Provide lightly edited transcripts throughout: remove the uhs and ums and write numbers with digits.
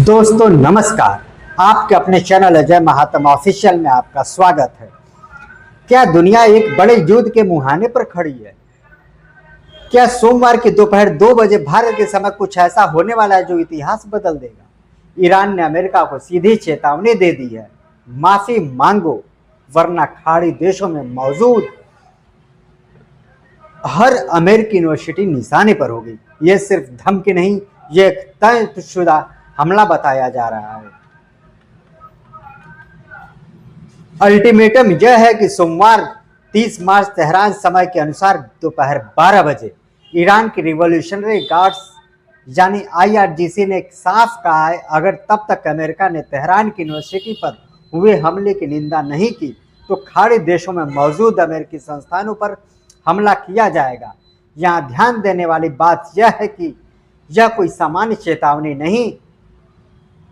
दोस्तों नमस्कार। आपके अपने चैनल अजय महात्मा ऑफिशियल में आपका स्वागत है। क्या दुनिया एक बड़े युद्ध के मुहाने पर खड़ी है? क्या सोमवार की दोपहर 2 बजे भारत के समय कुछ ऐसा होने वाला है जो इतिहास बदल देगा? ईरान ने अमेरिका को सीधी चेतावनी दे दी है, माफी मांगो वरना खाड़ी देशों में मौजूद हर अमेरिकी यूनिवर्सिटी निशाने पर होगी। यह सिर्फ धमकी नहीं, यह एक तयशुदा हमला बताया जा रहा है। अल्टीमेटम यह है कि सोमवार 30 मार्च तेहरान समय के अनुसार दोपहर 12 बजे ईरान की रिवॉल्यूशनरी गार्ड्स यानी आईआरजीसी ने साफ कहा है, अगर तब तक अमेरिका ने तेहरान की यूनिवर्सिटी पर हुए हमले की निंदा नहीं की तो खाड़ी देशों में मौजूद अमेरिकी संस्थानों पर हमला किया जाएगा। यहाँ ध्यान देने वाली बात यह है कि यह कोई सामान्य चेतावनी नहीं,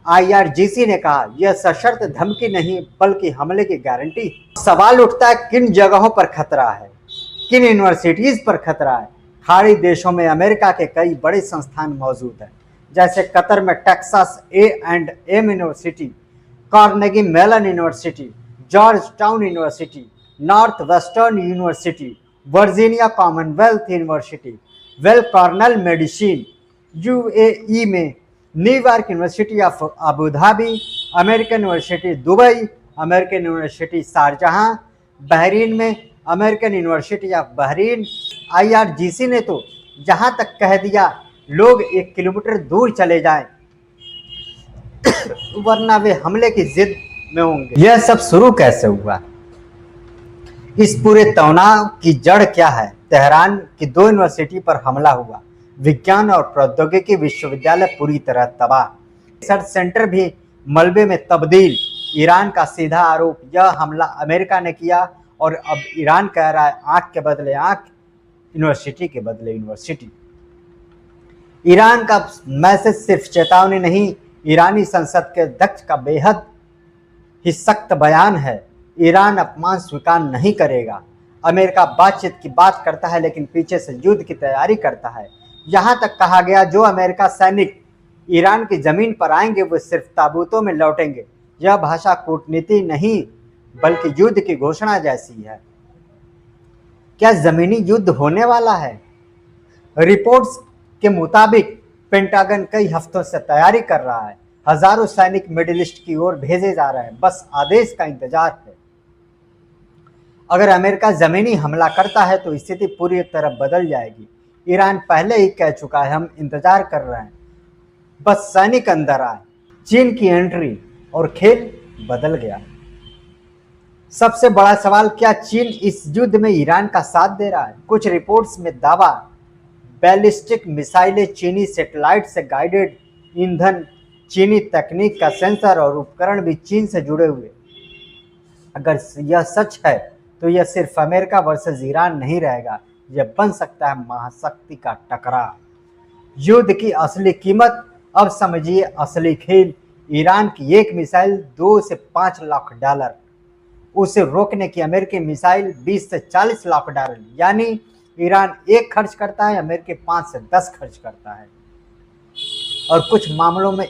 आईआरजीसी ने कहा, यह सशर्त धमकी नहीं बल्कि हमले की गारंटी। सवाल उठता है, किन जगहों पर खतरा है, किन यूनिवर्सिटीज पर खतरा है? खाड़ी देशों में अमेरिका के कई बड़े संस्थान मौजूद हैं, जैसे कतर में Texas A&M University, Carnegie Mellon University, Georgetown University, Northwestern University, Virginia Commonwealth University, Weill Cornell Medicine UAE में, New York University of Abu Dhabi, American University Dubai, American University Sharjah, Bahrain में American University of Bahrain. IRGC ने तो जहां तक कह दिया, लोग 1 kilometre दूर चले जाएं वरना वे हमले की जिद में होंगे। यह सब शुरू कैसे हुआ? इस पूरे तनाव की जड़ क्या है? तेहरान की 2 यूनिवर्सिटी पर हमला हुआ, विज्ञान और प्रौद्योगिकी विश्वविद्यालय पूरी तरह तबाह, रिसर्च सेंटर भी मलबे में तब्दील। ईरान का सीधा आरोप, यह हमला अमेरिका ने किया और अब ईरान कह रहा है आंख के बदले आंख, यूनिवर्सिटी के बदले यूनिवर्सिटी। ईरान का मैसेज सिर्फ चेतावनी नहीं, ईरानी संसद के अध्यक्ष का बेहद ही सख्त बयान है, ईरान अपमान स्वीकार नहीं करेगा। अमेरिका बातचीत की बात करता है लेकिन पीछे से युद्ध की तैयारी करता है। यहाँ तक कहा गया, जो अमेरिका सैनिक ईरान की जमीन पर आएंगे वो सिर्फ ताबूतों में लौटेंगे। यह भाषा कूटनीति नहीं बल्कि युद्ध की घोषणा जैसी है। क्या जमीनी युद्ध होने वाला है? रिपोर्ट्स के मुताबिक पेंटागन कई हफ्तों से तैयारी कर रहा है, हजारों सैनिक मिडिल ईस्ट की ओर भेजे जा रहे हैं, बस आदेश का इंतजार है। अगर अमेरिका जमीनी हमला करता है तो स्थिति पूरी तरह बदल जाएगी। ईरान पहले ही कह चुका है, हम इंतजार कर रहे हैं, बस सैनिक अंदर आए। चीन की एंट्री और खेल बदल गया। सबसे बड़ा सवाल, क्या चीन इस युद्ध में ईरान का साथ दे रहा है? कुछ रिपोर्ट्स में दावा, बैलिस्टिक मिसाइलें, चीनी सैटेलाइट से गाइडेड ईंधन, चीनी तकनीक का सेंसर और उपकरण भी चीन से जुड़े हुए। अगर यह सच है तो यह सिर्फ अमेरिका वर्सेस ईरान नहीं रहेगा, यह बन सकता है महाशक्ति का टकराव। युद्ध की असली कीमत अब समझिए, असली खेल। ईरान की एक मिसाइल 2 से 5 लाख डॉलर, उसे रोकने की अमेरिकी मिसाइल 20 से 40 लाख डॉलर। यानी ईरान 1 खर्च करता है, अमेरिका 5 से 10 खर्च करता है। और कुछ मामलों में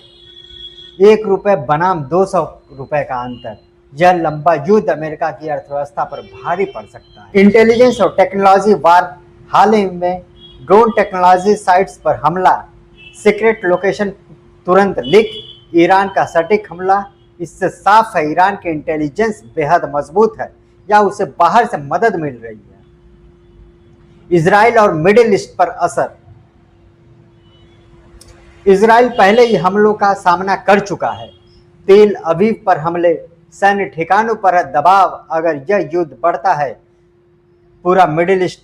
1 रुपये बनाम 200 रुपये का अंतर। यह लंबा युद्ध अमेरिका की अर्थव्यवस्था पर भारी पड़ सकता है। इंटेलिजेंस और टेक्नोलॉजी वार, हाल ही में ड्रोन टेक्नोलॉजी साइट्स पर हमला, सीक्रेट लोकेशन तुरंत लीक, ईरान का सटीक हमला। इससे साफ है ईरान की इंटेलिजेंस बेहद मजबूत है या उसे बाहर से मदद मिल रही है। इजराइल और मिडिल ईस्ट पर असर। इजराइल पहले ही हमलों का सामना कर चुका है, तेल अवीव पर हमले, सैन्य ठिकानों पर दबाव। अगर यह युद्ध बढ़ता है पूरा मिडिल ईस्ट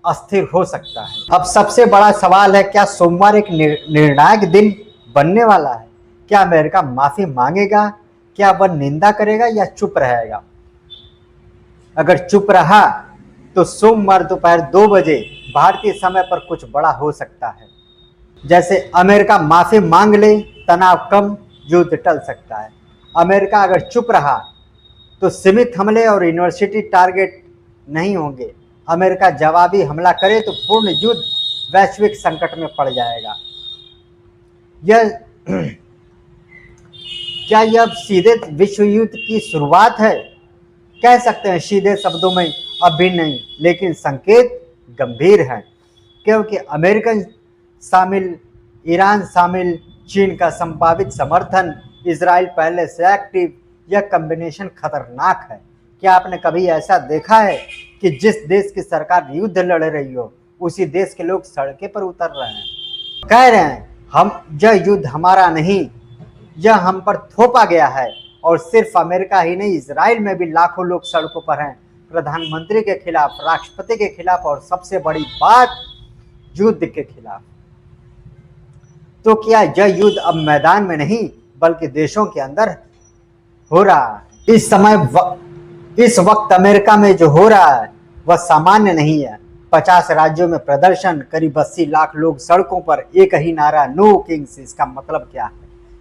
अस्थिर हो सकता है। अब सबसे बड़ा सवाल है, क्या सोमवार एक निर्णायक दिन बनने वाला है? क्या अमेरिका माफी मांगेगा? क्या वह निंदा करेगा या चुप रहेगा? अगर चुप रहा तो सोमवार दोपहर 2 बजे भारतीय समय पर कुछ बड़ा हो सकता है। जैसे अमेरिका माफी मांग ले, तनाव कम, युद्ध टल सकता है। अमेरिका अगर चुप रहा तो सीमित हमले और यूनिवर्सिटी टारगेट नहीं होंगे। अमेरिका जवाबी हमला करे तो पूर्ण युद्ध वैश्विक संकट में पड़ जाएगा। यह क्या यह अब सीधे विश्व युद्ध की शुरुआत है? कह सकते हैं सीधे शब्दों में अभी नहीं, लेकिन संकेत गंभीर हैं, क्योंकि अमेरिकन शामिल, ईरान शामिल, चीन का संभावित समर्थन, इजराइल पहले से एक्टिव, यह कॉम्बिनेशन खतरनाक है। क्या आपने कभी ऐसा देखा है कि जिस देश की सरकार युद्ध लड़ रही हो, उसी देश के लोग सड़कें पर उतर रहे हैं, कह रहे हैं हम यह युद्ध हमारा नहीं, यह हम पर थोपा गया है। और सिर्फ अमेरिका ही नहीं, इजराइल में भी लाखों लोग सड़कों पर हैं, प्रधानमंत्री के खिलाफ, राष्ट्रपति के खिलाफ, और सबसे बड़ी बात, युद्ध के खिलाफ। तो क्या यह युद्ध अब मैदान में नहीं बल्कि देशों के अंदर हो रहा है? इस वक्त अमेरिका में जो हो रहा है वह सामान्य नहीं है। 50 राज्यों में प्रदर्शन, करीब 80 लाख लोग सड़कों पर, एक ही नारा, नो किंग्स। इसका मतलब क्या है?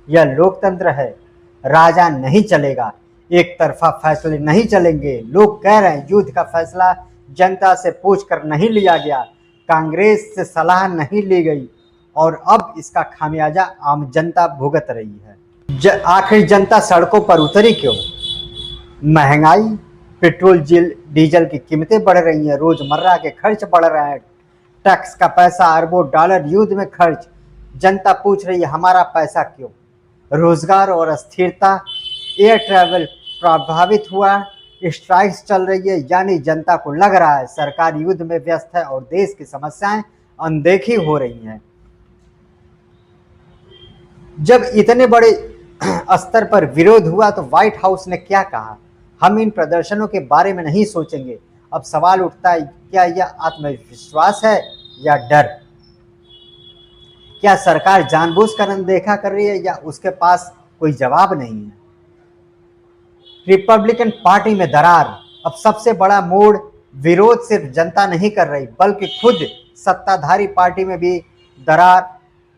यह लोकतंत्र है। राजा नहीं चलेगा, एक तरफा फैसले नहीं चलेंगे। लोग कह रहे हैं युद्ध का फैसला जनता से पूछकर नहीं लिया गया, कांग्रेस से सलाह नहीं ली गई, और अब इसका खामियाजा आम जनता भुगत रही है। आखिर जनता सड़कों पर उतरी क्यों? महंगाई, पेट्रोल डीजल की कीमतें बढ़ रही हैं, रोजमर्रा के खर्च बढ़ रहे हैं, टैक्स का पैसा अरबों डॉलर युद्ध में खर्च। जनता पूछ रही है हमारा पैसा क्यों? रोजगार और अस्थिरता, एयर ट्रैवल प्रभावित हुआ, स्ट्राइक्स चल रही है, यानी जनता को लग रहा है सरकार युद्ध में व्यस्त है और देश की समस्याएं अनदेखी हो रही हैं। जब इतने बड़े स्तर पर विरोध हुआ तो व्हाइट हाउस ने क्या कहा? हम इन प्रदर्शनों के बारे में नहीं सोचेंगे। अब सवाल उठता है, क्या यह आत्मविश्वास है या डर? क्या सरकार जानबूझकर अनदेखा कर रही है या उसके पास कोई जवाब नहीं है? रिपब्लिकन पार्टी में दरार। अब सबसे बड़ा मोड़, विरोध सिर्फ जनता नहीं कर रही बल्कि खुद सत्ताधारी पार्टी में भी दरार।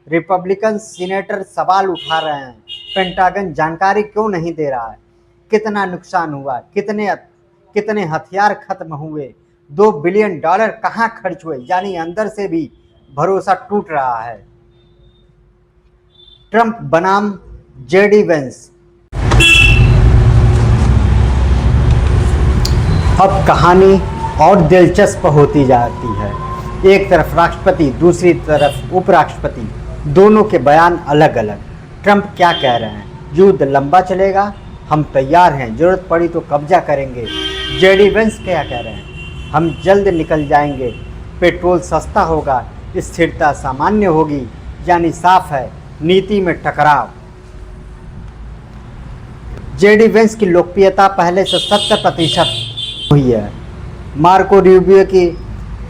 रिपब्लिकन सीनेटर सवाल उठा रहे हैं, पेंटागन जानकारी क्यों नहीं दे रहा है, कितना नुकसान हुआ, कितने हथियार खत्म हुए, $2 बिलियन कहाँ खर्च हुए, यानी अंदर से भी भरोसा टूट रहा है। ट्रंप बनाम जेडी वेंस। अब कहानी और दिलचस्प होती जाती है। एक तरफ राष्ट्रपति, दूसरी तरफ उपराष्ट्रपति, दोनों के बयान अलग अलग। ट्रंप क्या कह रहे हैं? युद्ध लंबा चलेगा, हम तैयार हैं, जरूरत पड़ी तो कब्जा करेंगे। जेडी वेंस क्या कह रहे हैं? हम जल्द निकल जाएंगे, पेट्रोल सस्ता होगा, स्थिरता सामान्य होगी। यानी साफ है, नीति में टकराव। जेडी वेंस की लोकप्रियता पहले से 70% हुई है। मार्को रूबियो की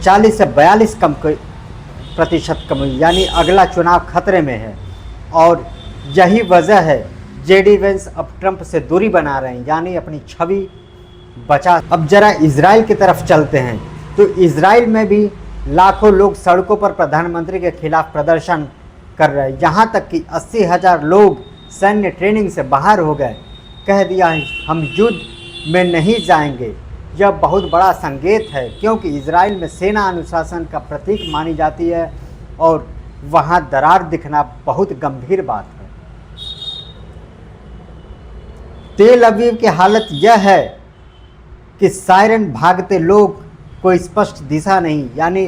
40 से 42% कम हुई, यानी अगला चुनाव खतरे में है। और यही वजह है जेडी वेंस अब ट्रंप से दूरी बना रहे हैं, यानी अपनी छवि बचा। अब जरा इजराइल की तरफ चलते हैं तो इजराइल में भी लाखों लोग सड़कों पर प्रधानमंत्री के खिलाफ प्रदर्शन कर रहे हैं। यहाँ तक कि 80,000 लोग सैन्य ट्रेनिंग से बाहर हो गए, कह दिया हम युद्ध में नहीं जाएंगे। यह बहुत बड़ा संकेत है, क्योंकि इजराइल में सेना अनुशासन का प्रतीक मानी जाती है और वहाँ दरार दिखना बहुत गंभीर बात है। तेल अवीव की हालत यह है कि सायरन भागते लोग, कोई स्पष्ट दिशा नहीं, यानी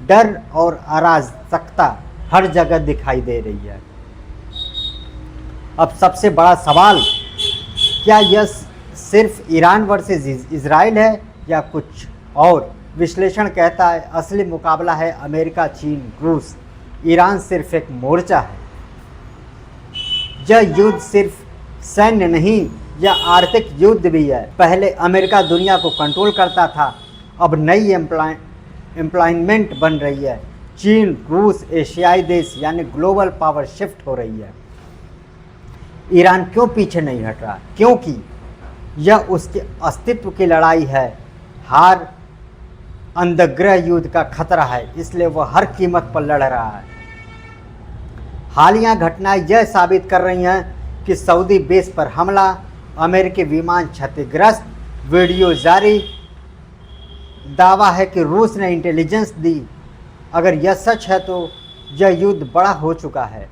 डर और अराजकता हर जगह दिखाई दे रही है। अब सबसे बड़ा सवाल, क्या यह सिर्फ ईरान वर्सेस इजराइल है या कुछ और? विश्लेषण कहता है असली मुकाबला है अमेरिका, चीन, रूस। ईरान सिर्फ एक मोर्चा है। यह युद्ध सिर्फ सैन्य नहीं, यह आर्थिक युद्ध भी है। पहले अमेरिका दुनिया को कंट्रोल करता था, अब नई एम्प्लॉयमेंट बन रही है। चीन, रूस, एशियाई देश, यानी ग्लोबल पावर शिफ्ट हो रही है। ईरान क्यों पीछे नहीं हट रहा? क्योंकि यह उसके अस्तित्व की लड़ाई है। हार, अंतर्गृह युद्ध का खतरा है, इसलिए वह हर कीमत पर लड़ रहा है। हालिया घटनाएं यह साबित कर रही हैं कि सऊदी बेस पर हमला, अमेरिकी विमान क्षतिग्रस्त, वीडियो जारी, दावा है कि रूस ने इंटेलिजेंस दी। अगर यह सच है तो यह युद्ध बड़ा हो चुका है।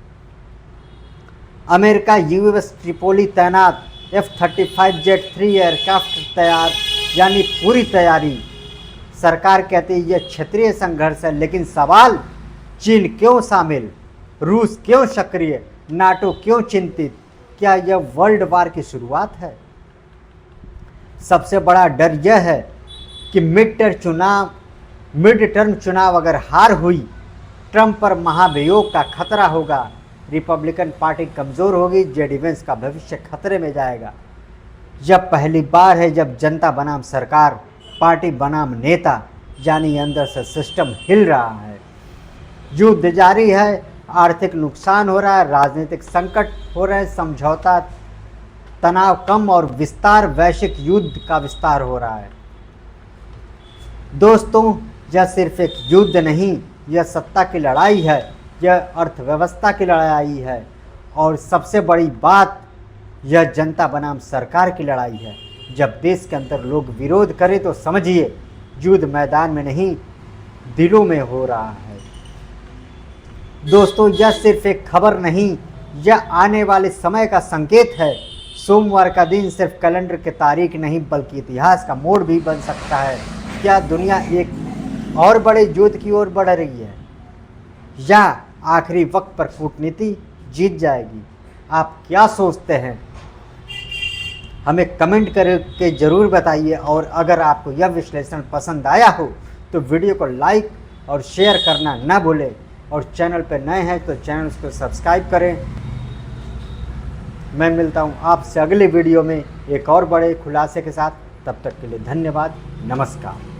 अमेरिका यूएस ट्रिपोली तैनात, F-35 जेट 3 एयरक्राफ्ट तैयार, यानी पूरी तैयारी। सरकार कहती है यह क्षेत्रीय संघर्ष है, लेकिन सवाल, चीन क्यों शामिल, रूस क्यों सक्रिय, नाटो क्यों चिंतित? क्या यह वर्ल्ड वार की शुरुआत है? सबसे बड़ा डर यह है कि मिड टर्म चुनाव अगर हार हुई, ट्रंप पर महाभियोग का खतरा होगा, रिपब्लिकन पार्टी कमज़ोर होगी, जेडी वेंस का भविष्य खतरे में जाएगा। यह पहली बार है जब जनता बनाम सरकार, पार्टी बनाम नेता, यानी अंदर से सिस्टम हिल रहा है। युद्ध जारी है, आर्थिक नुकसान हो रहा है, राजनीतिक संकट हो रहे हैं, समझौता, तनाव कम और विस्तार, वैश्विक युद्ध का विस्तार हो रहा है। दोस्तों, यह सिर्फ एक युद्ध नहीं, यह सत्ता की लड़ाई है, यह अर्थव्यवस्था की लड़ाई है, और सबसे बड़ी बात, यह जनता बनाम सरकार की लड़ाई है। जब देश के अंदर लोग विरोध करें तो समझिए युद्ध मैदान में नहीं, दिलों में हो रहा है। दोस्तों, यह सिर्फ एक खबर नहीं, यह आने वाले समय का संकेत है। सोमवार का दिन सिर्फ कैलेंडर की तारीख नहीं, बल्कि इतिहास का मोड़ भी बन सकता है। क्या दुनिया एक और बड़े युद्ध की ओर बढ़ रही है, या आखिरी वक्त पर कूटनीति जीत जाएगी? आप क्या सोचते हैं? हमें कमेंट करके ज़रूर बताइए, और अगर आपको यह विश्लेषण पसंद आया हो तो वीडियो को लाइक और शेयर करना ना भूलें, और चैनल पर नए हैं तो चैनल को सब्सक्राइब करें। मैं मिलता हूं आपसे अगले वीडियो में एक और बड़े खुलासे के साथ। तब तक के लिए धन्यवाद, नमस्कार।